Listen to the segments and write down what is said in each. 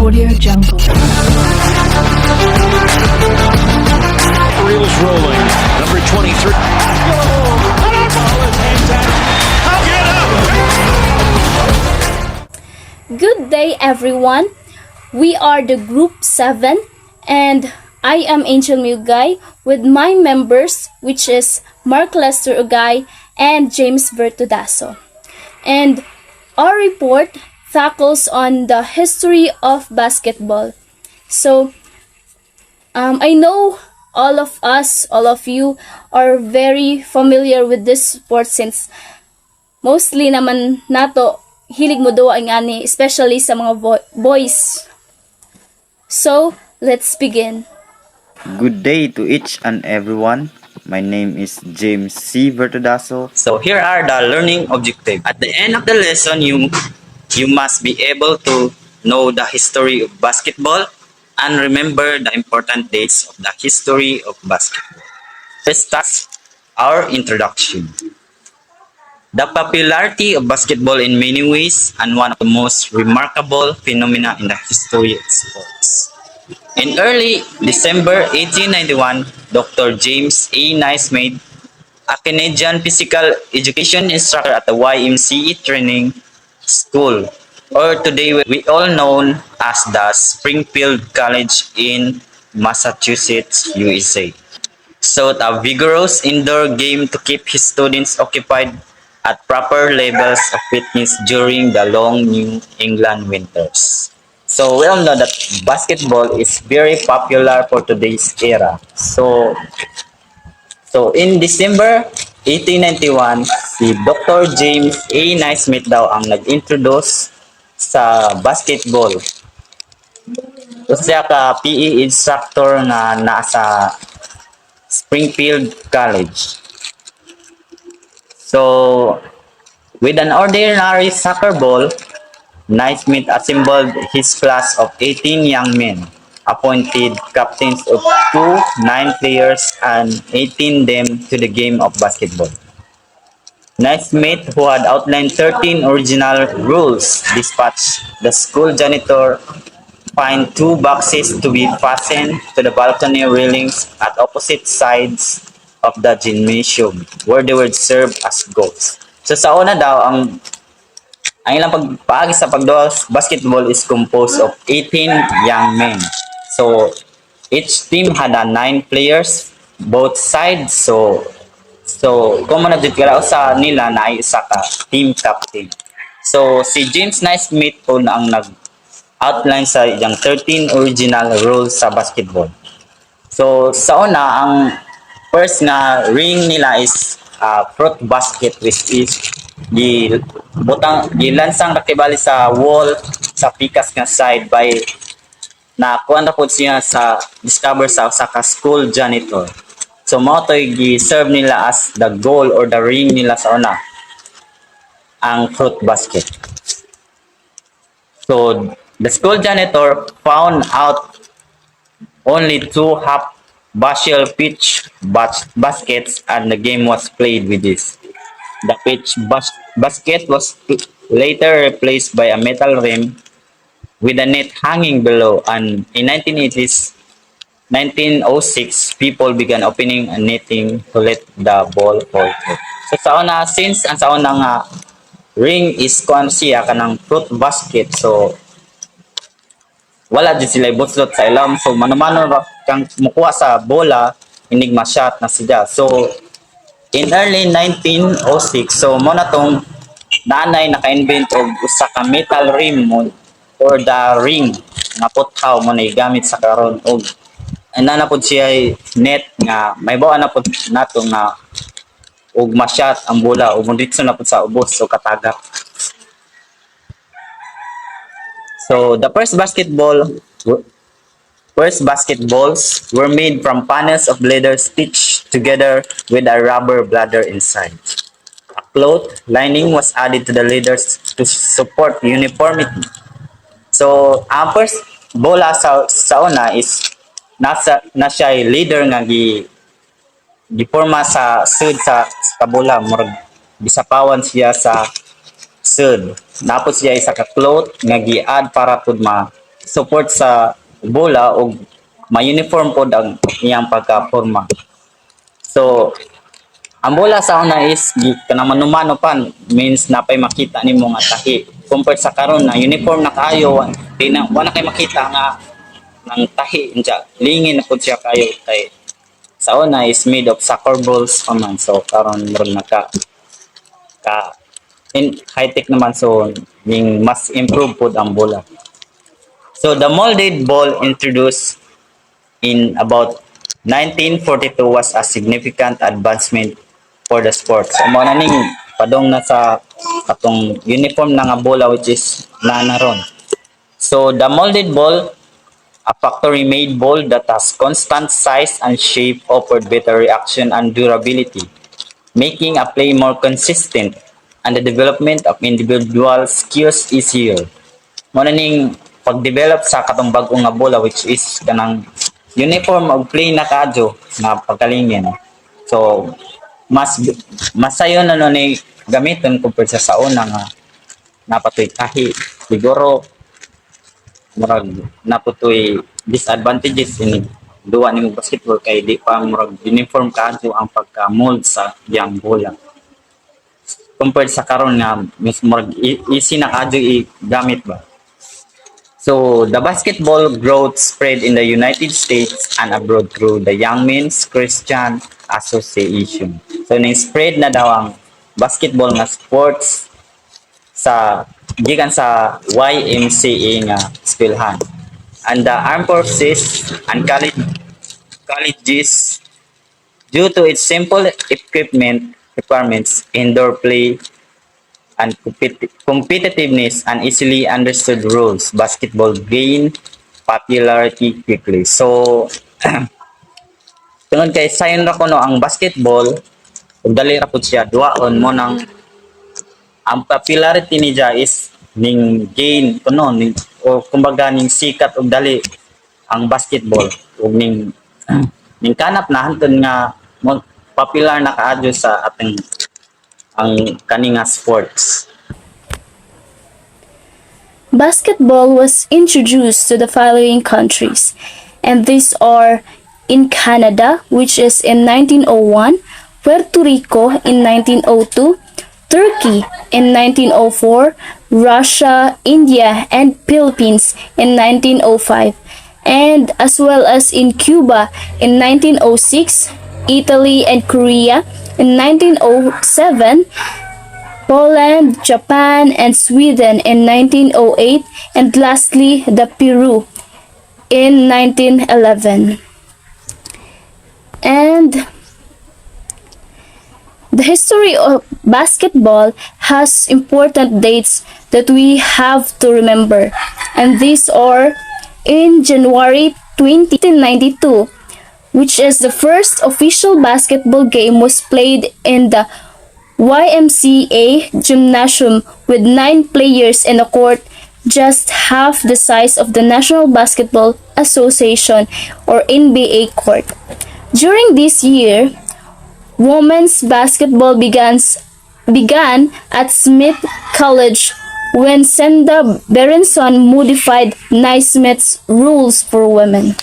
Audio Jungle. Reels rolling. Number 23. Good day, everyone. We are the Group 7, and I am Angel Mugay with my members, which is Mark Lester Ugay and James Bertudaso. And our report tackles on the history of basketball. So, I know all of you are very familiar with this sport since mostly naman nato hilig mo duwa ang ani, especially sa mga boys. So, let's begin. Good day to each and everyone. My name is James C. Bertudaso. So here are the learning objectives. At the end of the lesson, you must be able to know the history of basketball and remember the important dates of the history of basketball. Let's start our introduction. The popularity of basketball in many ways and one of the most remarkable phenomena in the history of sports. In early December 1891, Dr. James A. Naismith, a Canadian physical education instructor at the YMCA Training School, or today we all known as the Springfield College in Massachusetts, USA, sought a vigorous indoor game to keep his students occupied at proper levels of fitness during the long New England winters. So we all know that basketball is very popular for today's era. So in December 1891, si Dr. James A. Naismith daw ang nag-introduce sa basketball. So siya ka PE instructor na nasa Springfield College. So, with an ordinary soccer ball, Naismith assembled his class of 18 young men, appointed captains of 9 players, and 18 them to the game of basketball. Naismith, who had outlined 13 original rules, dispatched the school janitor find 2 boxes to be fastened to the balcony railings at opposite sides of the gymnasium where they would serve as goals. So sa una daw, ang ilang pagpaagi sa basketball is composed of 18 young men. So each team had 9 players, both sides. So kung manadjud ka sa nila na ay isa ka team captain. So si James Naismith po na ang nag-outline sa iyang 13 original rules sa basketball. So sa una, ang first nga ring nila is fruit basket, which is gilansang kakibali sa wall sa pikas nga side by na kuan ra pod siya sa discover sa school janitor. So mao to gi-serve nila as the goal or the ring nila sa una, ang fruit basket. So the school janitor found out only 2 half bushel pitch baskets and the game was played with this. The pitch basket was later replaced by a metal rim with a net hanging below, and in 1906 people began opening and netting to let the ball fall through. So sa una, since ang sa una nga ring is kuan siya kanang fruit basket, so wala din sila buslot sa ilam. So mano-mano kang mukuha sa bola, hindi ma-shot na siya. So in early 1906, so mo na tong nanay naka-invent og usa ka metal rim mo or the ring nga puthaw mo na gamit sa karon, og ana pod siya net nga may bawa na pod nato nga og ma-shot ang bola og diretso na pod sa ubos so katagak. So the first basketballs were made from panels of leather stitched together with a rubber bladder inside. A cloth lining was added to the leather to support uniformity. So ang first bola sa una is na siya leather nga giporma sa sud sa bola, murag gisapawan siya sa sud. Tapos siya isa ka cloth nga gi-add para pud support sa bola o ma-uniform po ang iyang pagka-forma. So, ang bola sa una is kanang manumano pan means napay makita nimo nga tahi. Compared sa karon na uniform na kayo, di na wala kay makita nga ng tahi unsa lingin na pud siya kayo kay sa una is made of soccer balls pa man. So karon meron na ka in high tech naman, so ning mas improve pud ang bola. So the molded ball introduced in about 1942 was a significant advancement for the sport. So mo na ning padong na sa katong uniform na nga bola which is ron. So the molded ball, a factory-made ball that has constant size and shape, offered better reaction and durability, making a play more consistent and the development of individual skills easier. Mo na ning pag-develop sa katong bag-o nga bola which is kanang uniform og play na kadyo nga pagkalingin. So masayo na no ni gamiton compared sa sauna nga napatoy tahi. Siguro murag naputoy disadvantages in duwa ni basketball kay di pa murag uniform kadyo ang pagka-mold sa yang bola. Compared sa karon nga mismo murag easy na kadyo i-gamit ba. So, the basketball growth spread in the United States and abroad through the Young Men's Christian Association. So, spread na daw ang basketball nga sports sa gikan sa YMCA nga eskwelahan. And the armed forces and colleges, due to its simple equipment requirements, indoor play, and competitiveness and easily understood rules, basketball gained popularity quickly. So, tungod kay sayon ra ko no ang basketball, ug dali ra pud siya duaon mo nang ang popularity niya is ning gain kuno ning o kumbaga ning sikat og dali ang basketball ug ning ning kanap na hantud nga popular na kaadyo sa ating ang kaninga sports. Basketball was introduced to the following countries, and these are in Canada, which is in 1901, Puerto Rico in 1902, Turkey in 1904, Russia, India, and Philippines in 1905, and as well as in Cuba in 1906, Italy and Korea in 1907, Poland, Japan, and Sweden in 1908, and lastly, the Peru in 1911. And the history of basketball has important dates that we have to remember, and these are in January 1992, which is the first official basketball game was played in the YMCA gymnasium with 9 players in a court just half the size of the National Basketball Association or NBA court. During this year, women's basketball began at Smith College when Senda Berenson modified Naismith's rules for women.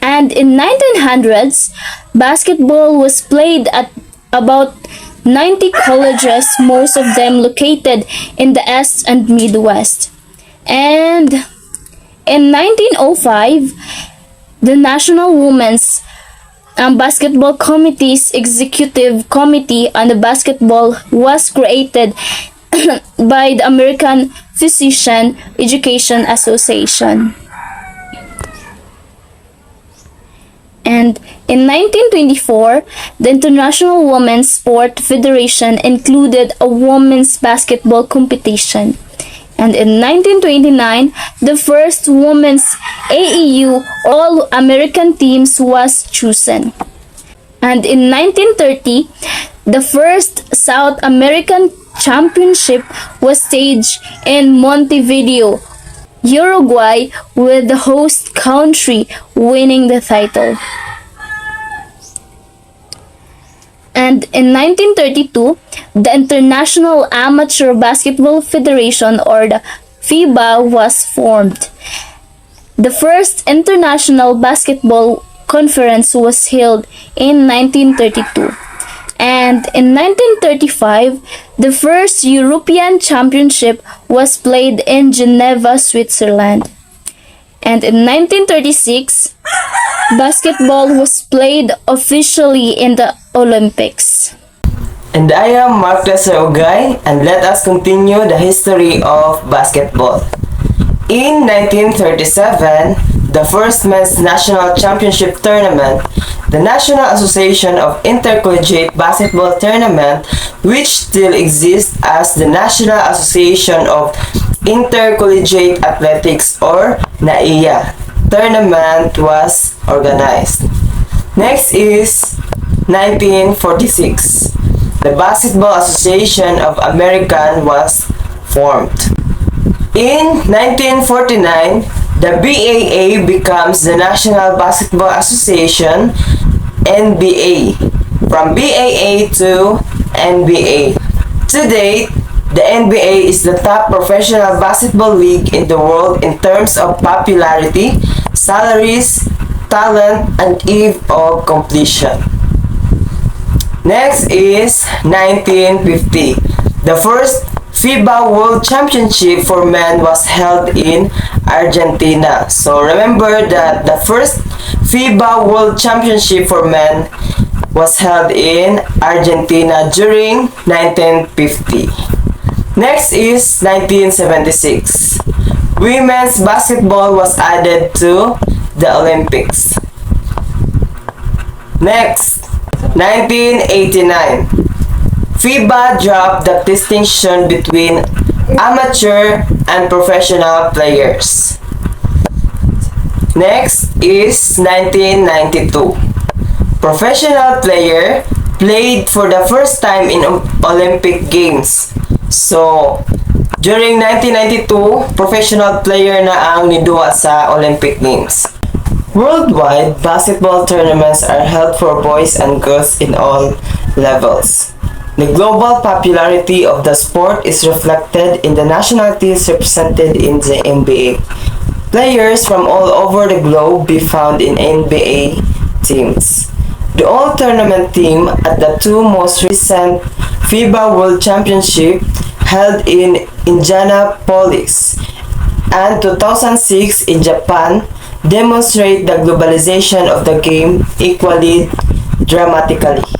And in 1900s, basketball was played at about 90 colleges, most of them located in the East and Midwest. And in 1905, the National Women's Basketball Committee's Executive Committee on the Basketball was created by the American Physician Education Association. And in 1924, the International Women's Sport Federation included a women's basketball competition. And in 1929, the first women's AAU All-American teams was chosen. And in 1930, the first South American Championship was staged in Montevideo, Uruguay, with the host country winning the title. And in 1932, the International Amateur Basketball Federation or the FIBA was formed. The first international basketball conference was held in 1932. And in 1935, the first European Championship was played in Geneva, Switzerland. And in 1936, basketball was played officially in the Olympics. And I am Mark Lesser Ogay, and let us continue the history of basketball. In 1937, the first men's national championship tournament, the National Association of Intercollegiate Basketball Tournament, which still exists as the National Association of Intercollegiate Athletics or NAIA tournament, was organized. Next is 1946. The Basketball Association of America was formed. In 1949, the BAA becomes the National Basketball Association, NBA, from BAA to NBA. To date, the NBA is the top professional basketball league in the world in terms of popularity, salaries, talent, and eve of completion. Next is 1950. The first FIBA World Championship for men was held in Argentina. So remember that the first FIBA World Championship for men was held in Argentina during 1950. Next is 1976. Women's basketball was added to the Olympics. Next, 1989. FIBA dropped the distinction between amateur and professional players. Next is 1992. Professional player played for the first time in Olympic Games. So, during 1992, professional player na ang niduwa sa Olympic Games. Worldwide, basketball tournaments are held for boys and girls in all levels. The global popularity of the sport is reflected in the national teams represented in the NBA. Players from all over the globe be found in NBA teams. The all-tournament team at the two most recent FIBA World Championship held in Indianapolis and 2006 in Japan demonstrate the globalization of the game equally dramatically.